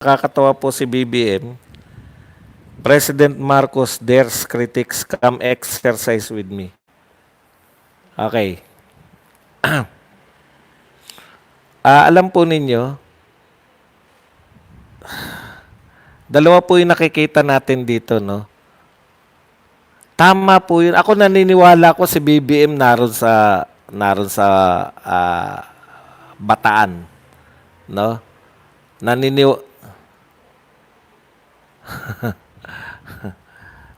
Nakakatawa po si BBM. President Marcos dares critics come exercise with me. Okay. Alam po ninyo, dalawa po yung nakikita natin dito, no? Tama po yun. Ako naniniwala ko si BBM naroon sa Bataan, no?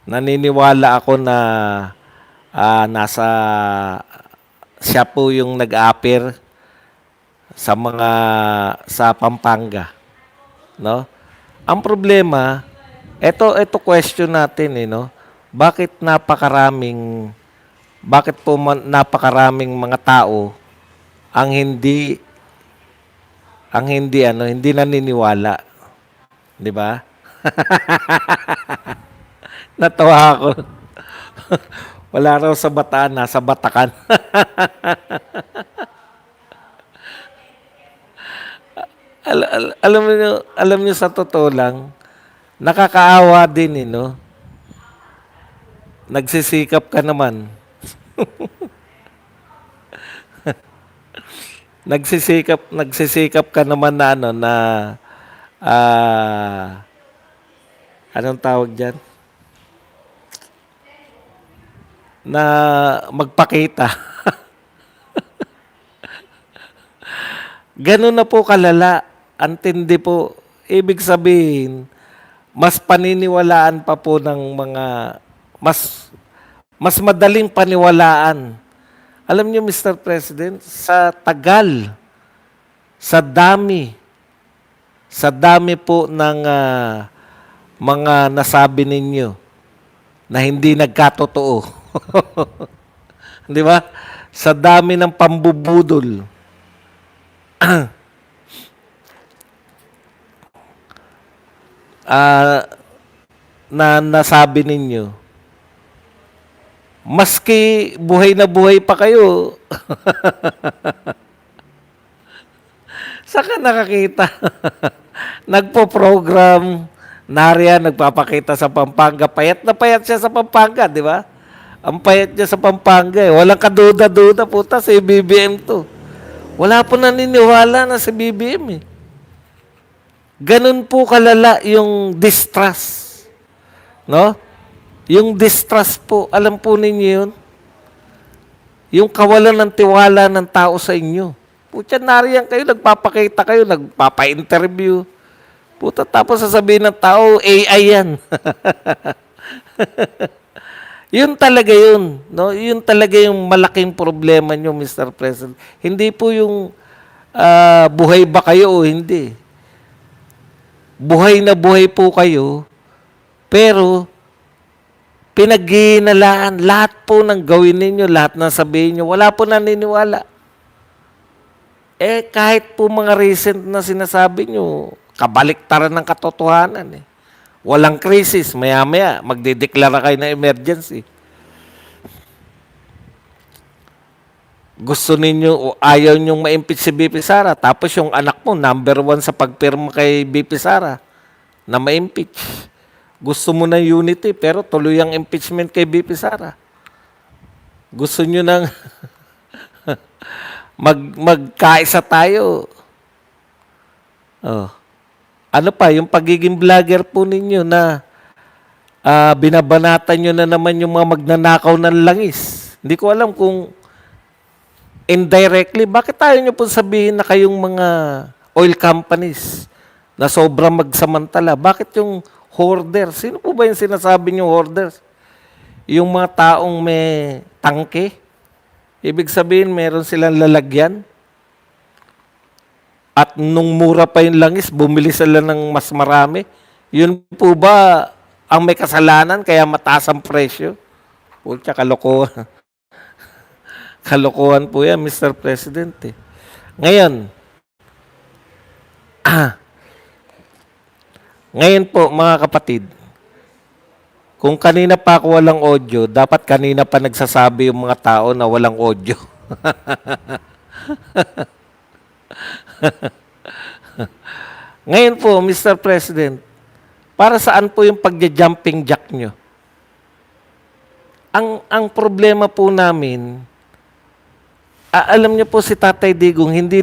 Naniniwala ako na siya po yung nag-appear sa Pampanga, no? Ang problema, ito question natin, no? Bakit napakaraming mga tao ang hindi naniniwala, 'di ba? Natawa ako. Wala raw sa Bataan, nasa Batakan. Alam niyo sa totoo lang, nakakaawa din, no? Nagsisikap ka naman. nagsisikap ka naman na anong tawag diyan? Na magpakita. Ganun na po kalala. Antindi po. Ibig sabihin, mas paniniwalaan pa po ng mga, mas madaling paniwalaan. Alam niyo, Mr. President, sa tagal, sa dami po ng mga nasabi ninyo na hindi nagkatotoo. Di ba? Sa dami ng pambubudol. Na nasabi ninyo, maski buhay na buhay pa kayo, saka nakakita. Nagpo-program, nariyan, nagpapakita sa Pampanga. Payat na payat siya sa Pampanga, di ba? Ang payat niya sa Pampanga. Walang kaduda-duda, puta, si BBM to. Wala po naniniwala na si BBM, eh. Ganun po kalala yung distrust. No? Yung distrust po, alam po ninyo yun? Yung kawalan ng tiwala ng tao sa inyo. Puta, nariyan kayo, nagpapakita kayo, nagpapa-interview. Puta, tapos sasabihin ng tao, AI yan. Yun talaga yun. No? Yun talaga yung malaking problema nyo, Mr. President. Hindi po yung buhay ba kayo o hindi. Buhay na buhay po kayo, pero pinaghihinalaan lahat po ng gawin ninyo, lahat ng sabihin nyo, wala po naniniwala. Kahit po mga recent na sinasabi nyo, kabaliktaran ng katotohanan. Walang krisis, maya-maya, magdideklara kayo ng emergency. Gusto ninyo o ayaw nyong ma-impeach si BP Sara, tapos yung anak mo, number 1 sa pagpirma kay BP Sara na ma-impeach. Gusto mo ng unity, pero tuloy ang impeachment kay BP Sara. Gusto nyo ng magkaisa tayo. Ano pa, yung pagiging vlogger po ninyo na binabanatan nyo na naman yung mga magnanakaw ng langis. Hindi ko alam kung indirectly, bakit tayo nyo po sabihin na kayong mga oil companies na sobrang magsamantala? Bakit yung hoarders? Sino po ba yung sinasabi nyo hoarders? Yung mga taong may tangke? Ibig sabihin, meron silang lalagyan? At nung mura pa yung langis, bumili sila ng mas marami? Yun po ba ang may kasalanan kaya mataas ang presyo? Pucha, kalokohan. Kalokohan po yan, Mr. President. Ngayon, ngayon po, mga kapatid, kung kanina pa ako walang audio, dapat kanina pa nagsasabi yung mga tao na walang audio. Ngayon po, Mr. President, para saan po yung pagja-jumping jack nyo? Ang problema po namin, alam niyo po si Tatay Digong, hindi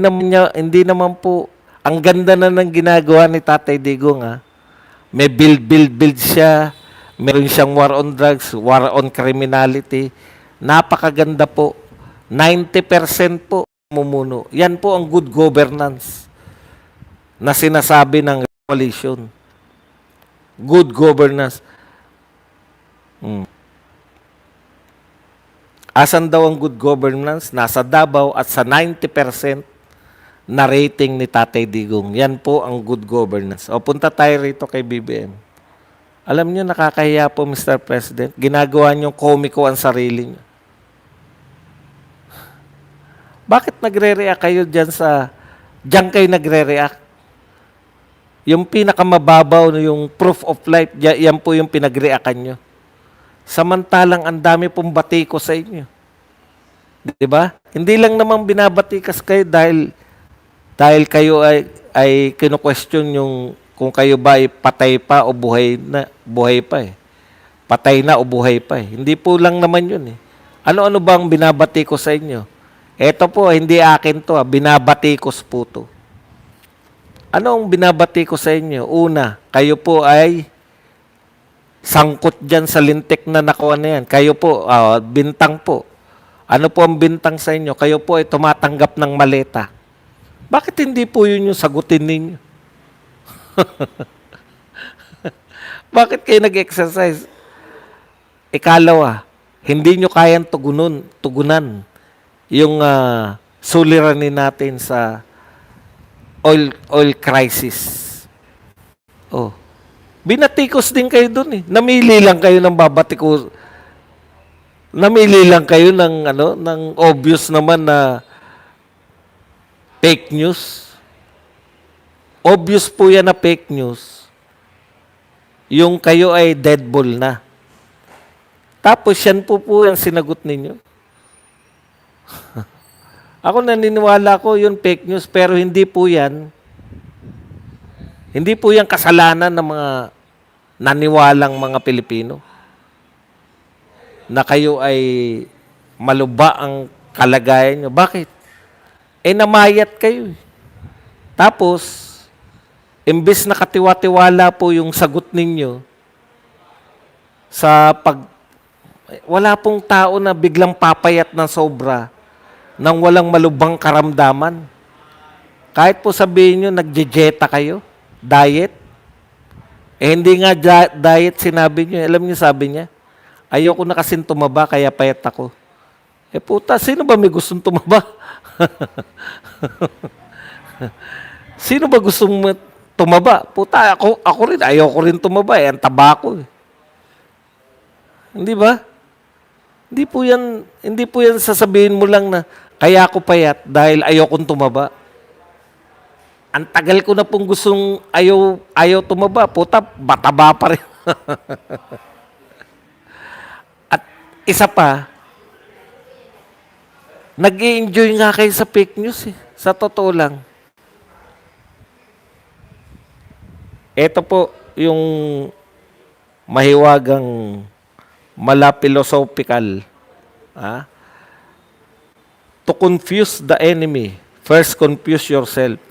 naman po, ang ganda na ng ginagawa ni Tatay Digong, ha? May build siya, meron siyang war on drugs, war on criminality. Napakaganda po. 90% po mumuno. Yan po ang good governance na sinasabi ng coalition. Good governance. Asan daw ang good governance? Nasa Davao at sa 90% na rating ni Tatay Digong. Yan po ang good governance. O punta tayo rito kay BBM. Alam niyo, nakakahiya po, Mr. President. Ginagawa niyong komiko ang sarili niyo. Bakit nagre-react kayo diyan kayo nagre-react? Yung pinakamababaw, yung proof of life, yan po yung pinag-reactan nyo. Samantalang ang dami pong batiko sa inyo. Di ba? Hindi lang naman binabatikas kayo dahil kayo ay kino-question yung kung kayo ba ay patay pa o buhay pa eh. Patay na o buhay pa eh. Hindi po lang naman yun eh. Ano-ano bang binabati ko sa inyo? Eto po, hindi akin to, binabatikos po to. Ano ang binabati ko sa inyo? Una, kayo po ay sangkot dyan sa lintik na nakuha na yan. Kayo po, bintang po. Ano po ang bintang sa inyo? Kayo po ay tumatanggap ng maleta. Bakit hindi po yun yung sagutin ninyo? Bakit kayo nag-exercise? Ikalawa, hindi nyo kayang tugunan yung suliranin natin sa oil crisis. Oh. Binatikos din kayo dun eh. Namili lang kayo ng babatikos. Namili lang kayo ng obvious naman na fake news. Obvious po yan na fake news. Yung kayo ay dead ball na. Tapos yan po ang sinagot ninyo. Ako naniniwala ko yun fake news, pero hindi po yan kasalanan ng mga naniwalang mga Pilipino na kayo ay maluba ang kalagayan nyo. Bakit? Namayat kayo. Tapos, imbes na katiwa-tiwala po yung sagot ninyo wala pong tao na biglang papayat ng sobra nang walang malubhang karamdaman. Kahit po sabihin nyo, nagje-jeta kayo, diet. Hindi nga diet sinabi nyo. Alam niyo sabi niya, ayoko na kasing tumaba, kaya payat ako. Puta, sino ba may gustong tumaba? Sino ba gustong tumaba? Puta, ako rin, ayoko rin tumaba. Ang taba ko. Hindi ba? Hindi po yan sasabihin mo lang na, kaya ako payat dahil ayokong tumaba. Ang tagal ko na pong gustong ayaw tumaba. Puta, bataba pa rin. At isa pa, nag-i-enjoy nga kayo sa fake news eh. Sa totoo lang. Ito po yung mahiwagang mala-philosophical. To confuse the enemy, first confuse yourself.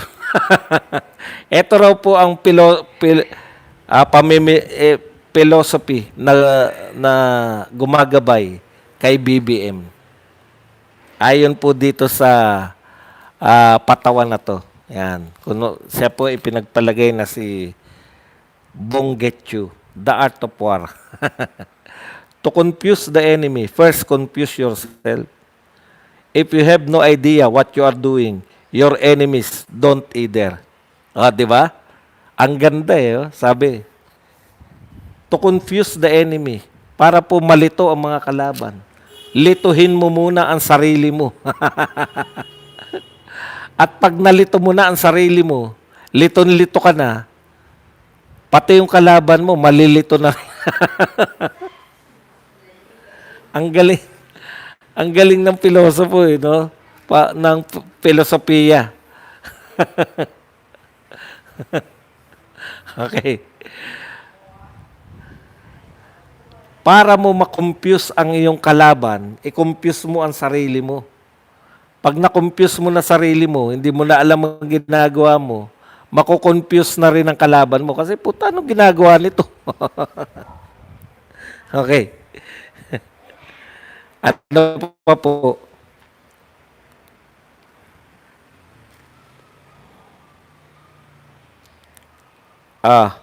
Ito raw po ang philosophy na gumagabay kay BBM. Ayon po dito sa patawan na to. Yan. Siya po ipinagpalagay na si Bong Getchu, The Art of War. To confuse the enemy, first confuse yourself. If you have no idea what you are doing, your enemies don't either. Di ba? Ang ganda sabi. To confuse the enemy, para po malito ang mga kalaban. Lituhin mo muna ang sarili mo. At pag nalito mo na ang sarili mo, lito-lito ka na, pati yung kalaban mo, malilito na. Ang galing ng pilosopo no? Ng filosofiya. Okay. Para mo makompuse ang iyong kalaban, i-compuse mo ang sarili mo. Pag na-compuse mo na sarili mo, hindi mo na alam ang ginagawa mo, mako-confuse na rin ang kalaban mo. Kasi puta, anong ginagawa nito? Okay. Ano pa po? Ah,